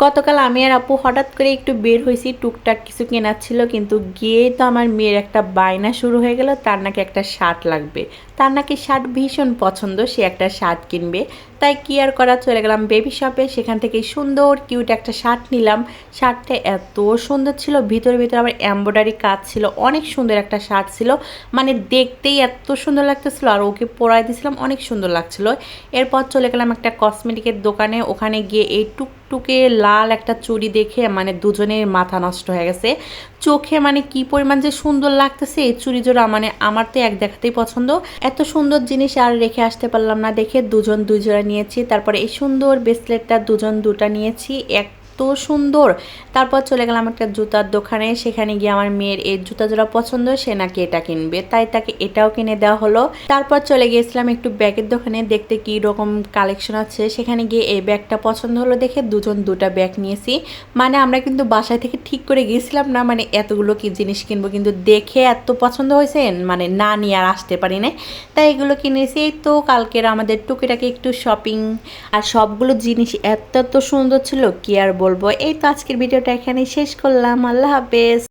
গতকাল আমি আর আপু হঠাৎ করে একটু বের হয়েছি, টুকটাক কিছু কেনার ছিল, কিন্তু গিয়ে তো আমার মেয়ের একটা বায়না শুরু হয়ে গেল, তার নাকি একটা শার্ট লাগবে। তার নাকি শার্ট ভীষণ পছন্দ, সে একটা শার্ট কিনবে। তাই কি আর করা, চলে গেলাম বেবি শপে, সেখান থেকে সুন্দর কিউট একটা শার্ট নিলাম। শার্টটা এত সুন্দর ছিল, ভিতরে ভিতরে আবার এমব্রয়ডারি কাজ ছিল, অনেক সুন্দর একটা শার্ট ছিল, মানে দেখতেই এত সুন্দর লাগতেছিল, আর ওকে পরাই দিয়েছিলাম, অনেক সুন্দর লাগছিল। এরপর চলে গেলাম একটা কসমেটিকের দোকানে, ওখানে গিয়ে এই টুকটুকে লাল একটা চুড়ি দেখে মানে দুজনের মাথা নষ্ট হয়ে গেছে। চোখে মানে কি পরিমাণ যে সুন্দর লাগতেছে এই চুড়ি জোড়া, মানে আমার তো এক দেখাতেই পছন্দ। এত সুন্দর জিনিস আর রেখে আসতে পারলাম না, দেখে দুজন দুই জোড়া নিয়েছি। তারপরে এই সুন্দর ব্রেসলেটটা দুজন দুটা নিয়েছি, এত সুন্দর। তারপর চলে গেলাম একটা জুতার দোকানে, সেখানে গিয়ে আমার মেয়ের এই জুতা জোড়া পছন্দ, সে নাকি এটা কিনবে, তাই তাকে এটাও কিনে দেওয়া হলো। তারপর চলে গিয়েছিলাম একটু ব্যাগের দোকানে, দেখতে কি রকম কালেকশন আছে। সেখানে গিয়ে এই ব্যাগটা পছন্দ হলো দেখে দুজন দুটা ব্যাগ নিয়েছি। মানে আমরা কিন্তু বাসায় থেকে ঠিক করে গিয়েছিলাম না, মানে এতগুলো কি জিনিস কিনবো, কিন্তু দেখে এত পছন্দ হয়েছে মানে না নিয়ে আর আসতে পারি না, তাই এগুলো কিনেছি। এই তো কালকের আমাদের টুকিটাকি একটু শপিং, আর সবগুলো জিনিস এত এত সুন্দর ছিল কি আর বলবো। এই তো আজকের ভিডিওটা এখানেই শেষ করলাম, আল্লাহ হাফেজ।